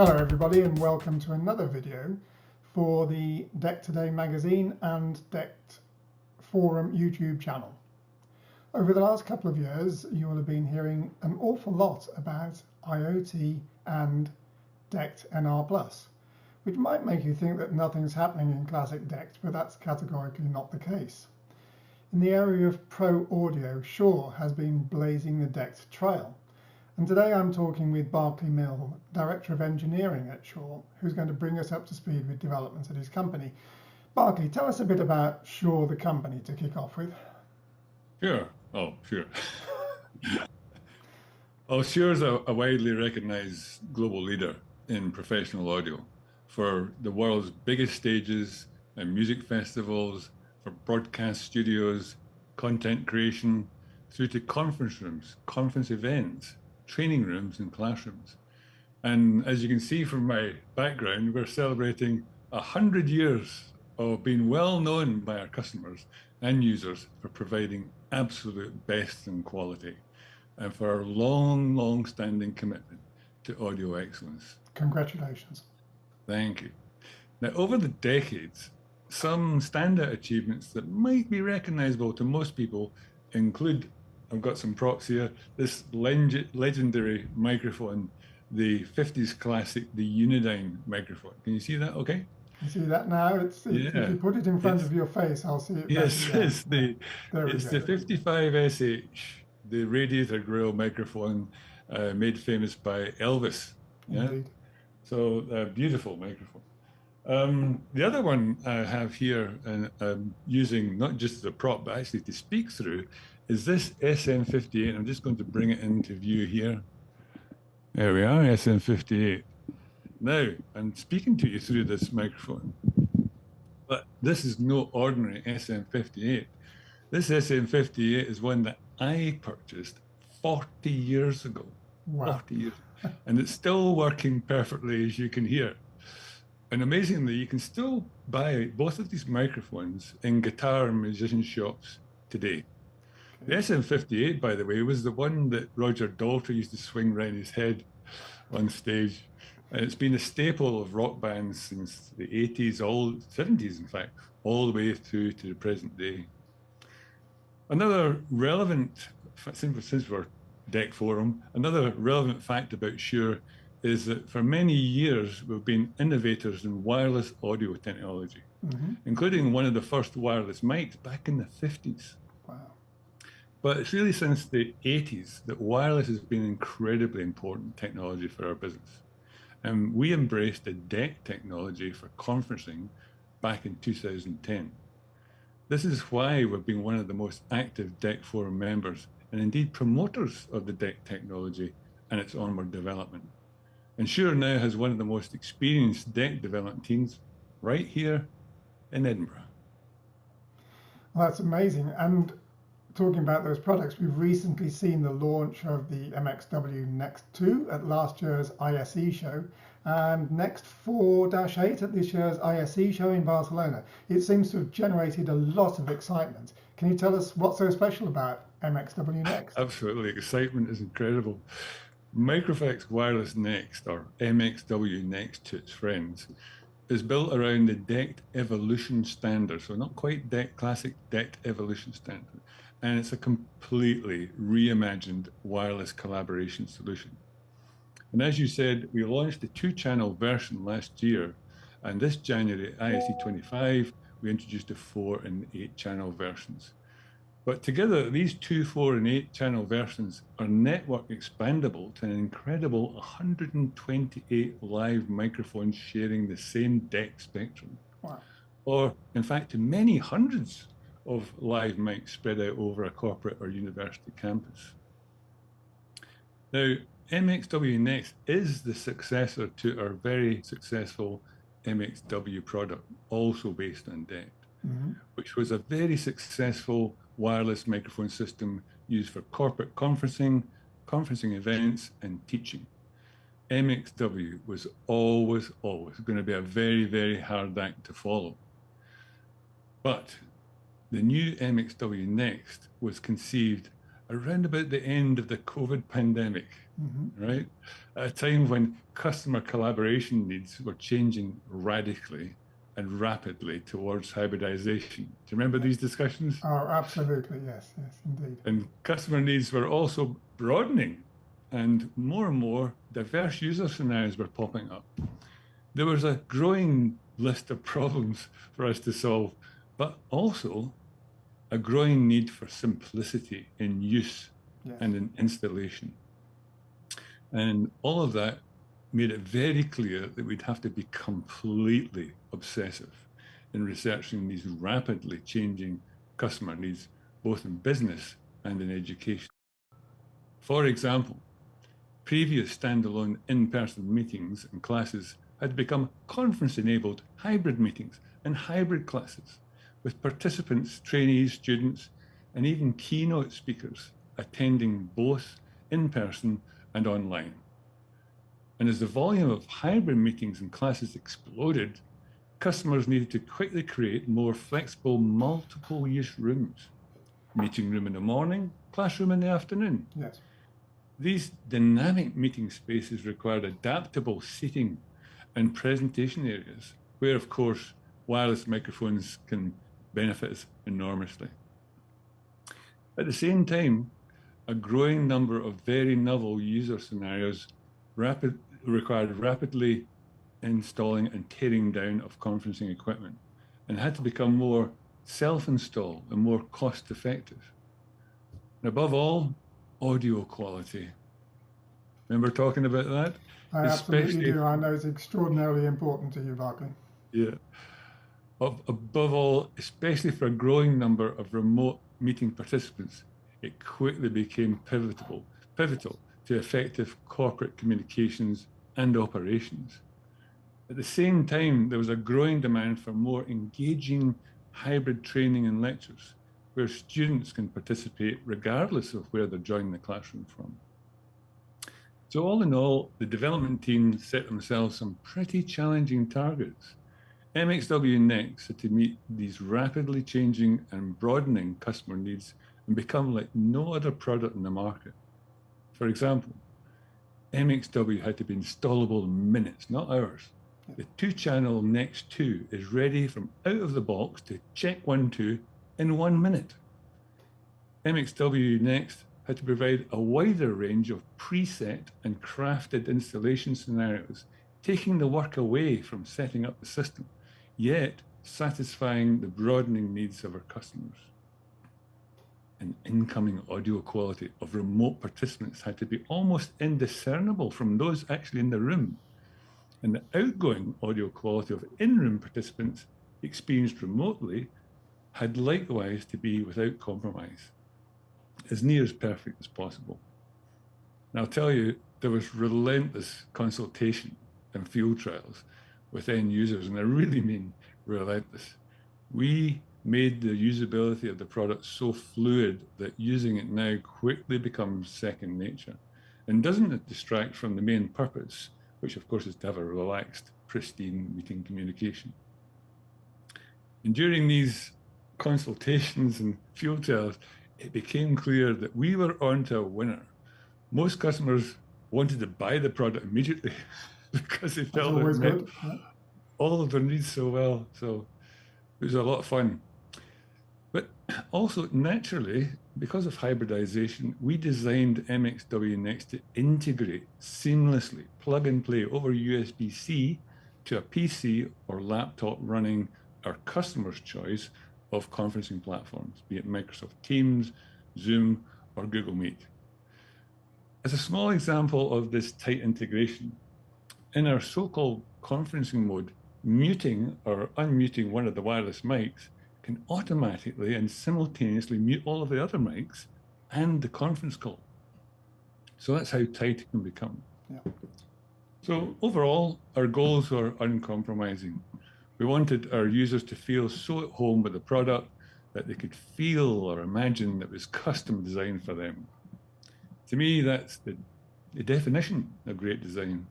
Hello everybody and welcome to another video for the DECT Today magazine and DECT Forum YouTube channel. Over the last couple of years you will have been hearing an awful lot about IoT and DECT NR+, which might make you think that nothing's happening in classic DECT, but that's categorically not the case. In the area of pro audio, Shure has been blazing the DECT trail. And today I'm talking with Barclay Milne, Director of Engineering at Shure, who's going to bring us up to speed with developments at his company. Barclay, tell us a bit about Shure, the company, to kick off with. Sure. Oh, sure. Well, Shure's a widely recognized global leader in professional audio for the world's biggest stages and music festivals, for broadcast studios, content creation, through to conference rooms, conference events, training rooms and classrooms. And as you can see from my background, we're celebrating 100 years of being well known by our customers and users for providing absolute best in quality and for our long-standing commitment to audio excellence. Congratulations. Thank you. Now, over the decades, some standout achievements that might be recognizable to most people include, I've got some props here, this legendary microphone, the 50s classic, the Unidyne microphone. Can you see that okay? You see that now? If you put it in front of your face, I'll see it. Yes, better. it's the 55SH, the radiator grill microphone made famous by Elvis. Indeed. So a beautiful microphone. The other one I have here, and using not just as a prop, but actually to speak through, is this SM58. I'm just going to bring it into view here. There we are, SM58. Now, I'm speaking to you through this microphone, but this is no ordinary SM58. This SM58 is one that I purchased 40 years ago. Wow. 40 years. And it's still working perfectly, as you can hear. And amazingly, you can still buy both of these microphones in guitar and musician shops today. The SM58, by the way, was the one that Roger Daltrey used to swing around his head on stage. And it's been a staple of rock bands since the 80s, 70s, in fact, all the way through to the present day. Another relevant, since we're DECT Forum, another relevant fact about Shure is that for many years, we've been innovators in wireless audio technology, including one of the first wireless mics back in the 50s. Wow. But it's really since the 80s that wireless has been incredibly important technology for our business. And we embraced the DECT technology for conferencing back in 2010. This is why we've been one of the most active DECT Forum members and indeed promoters of the DECT technology and its onward development. And Shure now has one of the most experienced DECT development teams right here in Edinburgh. Well, that's amazing. And talking about those products, we've recently seen the launch of the MXW Next 2 at last year's ISE show and Next 4-8 at this year's ISE show in Barcelona. It seems to have generated a lot of excitement. Can you tell us what's so special about MXW Next? Absolutely, excitement is incredible. Microfx Wireless Next, or MXW Next to its friends, is built around the DECT Evolution standard. So not quite DECT Classic, DECT Evolution standard. And it's a completely reimagined wireless collaboration solution. And as you said, we launched the 2-channel version last year. And this January, ISE 25, we introduced the 4 and 8-channel versions. But together, these 2, 4, and 8-channel versions are network expandable to an incredible 128 live microphones sharing the same DECT spectrum. Wow. Or, in fact, to many hundreds of live mics spread out over a corporate or university campus. Now, MXW Next is the successor to our very successful MXW product, also based on DECT, which was a very successful wireless microphone system used for corporate conferencing events, and teaching. MXW was always going to be a very, very hard act to follow. But the new MXW Next was conceived around about the end of the COVID pandemic, right? At a time when customer collaboration needs were changing radically and rapidly towards hybridization. Do you remember these discussions? Oh, absolutely, yes, indeed. And customer needs were also broadening, and more diverse user scenarios were popping up. There was a growing list of problems for us to solve, but also a growing need for simplicity in use and in installation. And all of that made it very clear that we'd have to be completely obsessive in researching these rapidly changing customer needs, both in business and in education. For example, previous standalone in-person meetings and classes had become conference-enabled hybrid meetings and hybrid classes, with participants, trainees, students, and even keynote speakers attending both in person and online. And as the volume of hybrid meetings and classes exploded, customers needed to quickly create more flexible multiple use rooms. Meeting room in the morning, classroom in the afternoon. Yes. These dynamic meeting spaces required adaptable seating and presentation areas, where of course wireless microphones can benefit us enormously. At the same time, a growing number of very novel user scenarios required rapidly installing and tearing down of conferencing equipment, and had to become more self-install and more cost-effective. And above all, audio quality. Remember talking about that? I absolutely do. I know it's extraordinarily important to you, Barclay. Yeah. Above all, especially for a growing number of remote meeting participants, it quickly became pivotal to effective corporate communications and operations. At the same time, there was a growing demand for more engaging hybrid training and lectures, where students can participate regardless of where they're joining the classroom from. So all in all, the development team set themselves some pretty challenging targets. MXW Next had to meet these rapidly changing and broadening customer needs and become like no other product in the market. For example, MXW had to be installable in minutes, not hours. The 2-channel Next 2 is ready from out of the box to check 1, 2 in 1 minute. MXW Next had to provide a wider range of preset and crafted installation scenarios, taking the work away from setting up the system, yet satisfying the broadening needs of our customers. And incoming audio quality of remote participants had to be almost indiscernible from those actually in the room. And the outgoing audio quality of in-room participants experienced remotely had likewise to be without compromise, as near as perfect as possible. And I'll tell you, there was relentless consultation and field trials with end users, and I really mean relentless. We made the usability of the product so fluid that using it now quickly becomes second nature, and doesn't distract from the main purpose, which of course is to have a relaxed, pristine meeting communication. And during these consultations and field trials, it became clear that we were onto a winner. Most customers wanted to buy the product immediately because they felt it met all of their needs so well. So it was a lot of fun. But also, naturally, because of hybridization, we designed MXW Next to integrate seamlessly, plug and play over USB-C to a PC or laptop running our customer's choice of conferencing platforms, be it Microsoft Teams, Zoom, or Google Meet. As a small example of this tight integration, in our so-called conferencing mode, muting or unmuting one of the wireless mics can automatically and simultaneously mute all of the other mics and the conference call. So that's how tight it can become. Yeah. So overall, our goals were uncompromising. We wanted our users to feel so at home with the product that they could feel or imagine that it was custom designed for them. To me, that's the definition of great design.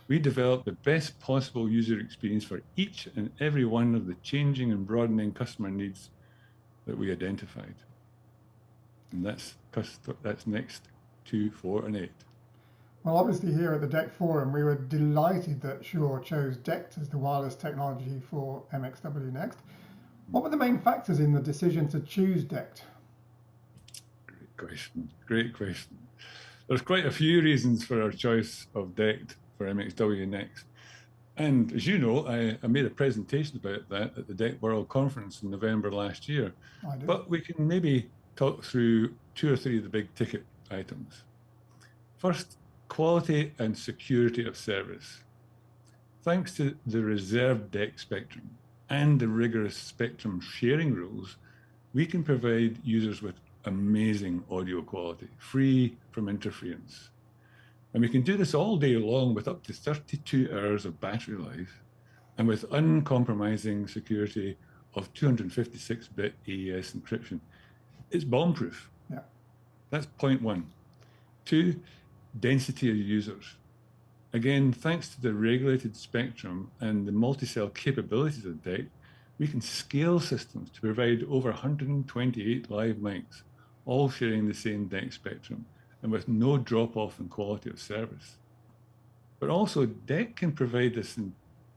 We developed the best possible user experience for each and every one of the changing and broadening customer needs that we identified. And that's next 2, 4, and 8. Well, obviously here at the DECT Forum, we were delighted that Shure chose DECT as the wireless technology for MXW Next. What were the main factors in the decision to choose DECT? Great question. There's quite a few reasons for our choice of DECT for MXW Next. And as you know, I made a presentation about that at the DECT World Conference in November last year. But we can maybe talk through 2 or 3 of the big ticket items. First, quality and security of service. Thanks to the reserved DECT spectrum and the rigorous spectrum sharing rules, we can provide users with amazing audio quality, free from interference. And we can do this all day long with up to 32 hours of battery life and with uncompromising security of 256-bit AES encryption. It's bomb-proof. Yeah. That's point 1. 2, density of users. Again, thanks to the regulated spectrum and the multi-cell capabilities of DECT, we can scale systems to provide over 128 live mics, all sharing the same DECT spectrum and with no drop-off in quality of service. But also, DECT can provide this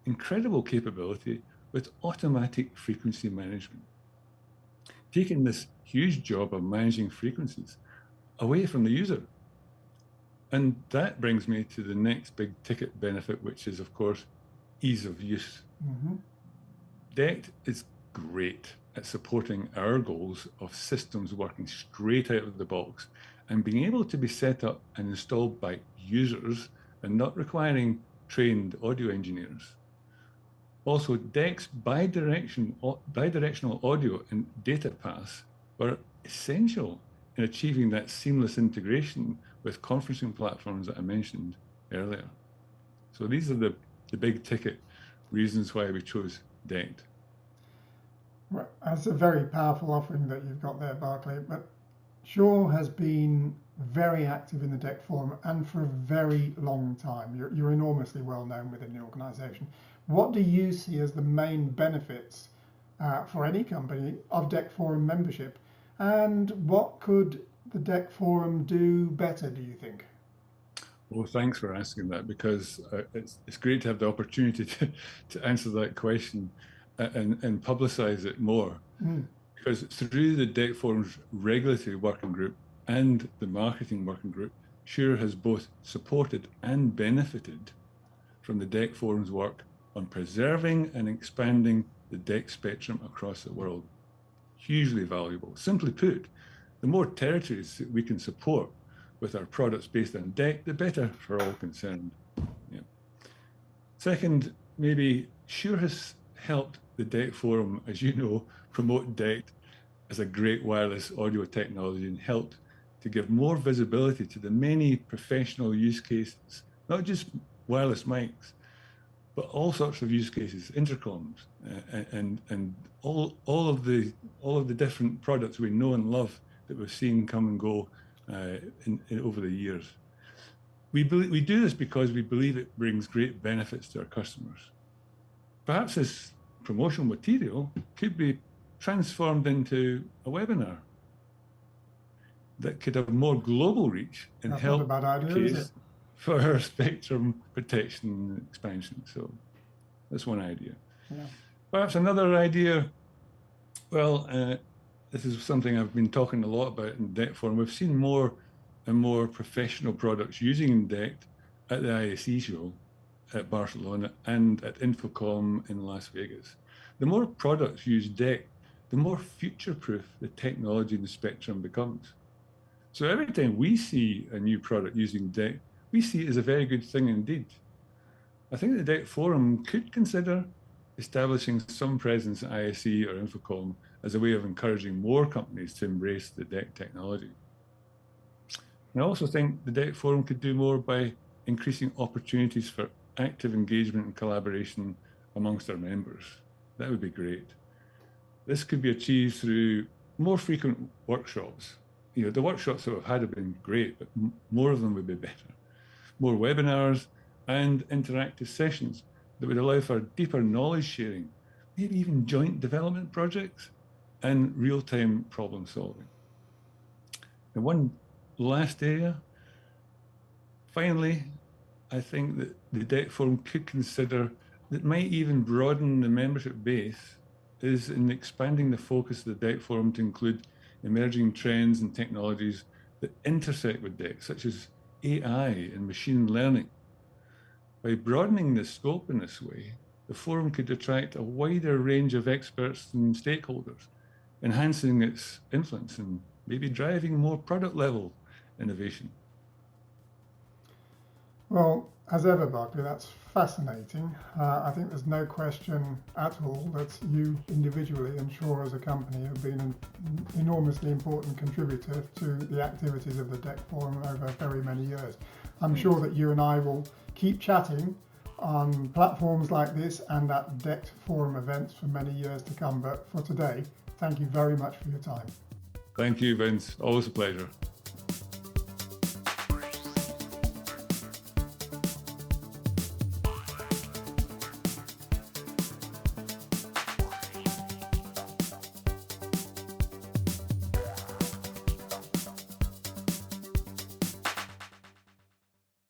incredible capability with automatic frequency management, taking this huge job of managing frequencies away from the user. And that brings me to the next big ticket benefit, which is, of course, ease of use. DECT is great at supporting our goals of systems working straight out of the box and being able to be set up and installed by users and not requiring trained audio engineers. Also, DECT's bidirectional audio and data paths were essential in achieving that seamless integration with conferencing platforms that I mentioned earlier. So these are the big ticket reasons why we chose DECT. Right. That's a very powerful offering that you've got there, Barclay. But Shure has been very active in the DECT forum and for a very long time. You're enormously well known within the organization. What do you see as the main benefits for any company of DECT forum membership? And what could the DECT forum do better, do you think? Well, thanks for asking that, because it's great to have the opportunity to answer that question and publicize it more. Because through the DECT forum's regulatory working group and the marketing working group, Shure has both supported and benefited from the DECT forum's work on preserving and expanding the DECT spectrum across the world. Hugely valuable. Simply put, the more territories that we can support with our products based on DECT, the better for all concerned. Yeah. Second, maybe Shure has helped the DECT forum, as you know, promote DECT as a great wireless audio technology and helped to give more visibility to the many professional use cases, not just wireless mics, but all sorts of use cases, intercoms, and all of the different products we know and love that we've seen come and go over the years. We do this because we believe it brings great benefits to our customers. Perhaps this promotional material could be transformed into a webinar that could have more global reach and help case for our spectrum protection and expansion. So that's one idea. Yeah. Perhaps another idea, well, this is something I've been talking a lot about in DECT forum. We've seen more and more professional products using DECT at the ISE show at Barcelona and at Infocom in Las Vegas. The more products use DECT, the more future-proof the technology and the spectrum becomes. So every time we see a new product using DECT, we see it as a very good thing indeed. I think the DECT forum could consider establishing some presence at ISE or Infocom as a way of encouraging more companies to embrace the DECT technology. And I also think the DECT forum could do more by increasing opportunities for active engagement and collaboration amongst our members. That would be great. This could be achieved through more frequent workshops. You know, the workshops that we've had have been great, but more of them would be better. More webinars and interactive sessions that would allow for deeper knowledge sharing, maybe even joint development projects and real-time problem solving. And one last area, finally, I think that the DECT Forum could consider that might even broaden the membership base is in expanding the focus of the DECT Forum to include emerging trends and technologies that intersect with DECT, such as AI and machine learning. By broadening the scope in this way, the forum could attract a wider range of experts and stakeholders, enhancing its influence and maybe driving more product-level innovation. Well, as ever, Barclay, that's fascinating. I think there's no question at all that you individually and Shure as a company have been an enormously important contributor to the activities of the DECT Forum over very many years. I'm sure that you and I will keep chatting on platforms like this and at DECT Forum events for many years to come. But for today, thank you very much for your time. Thank you, Vince. Always a pleasure.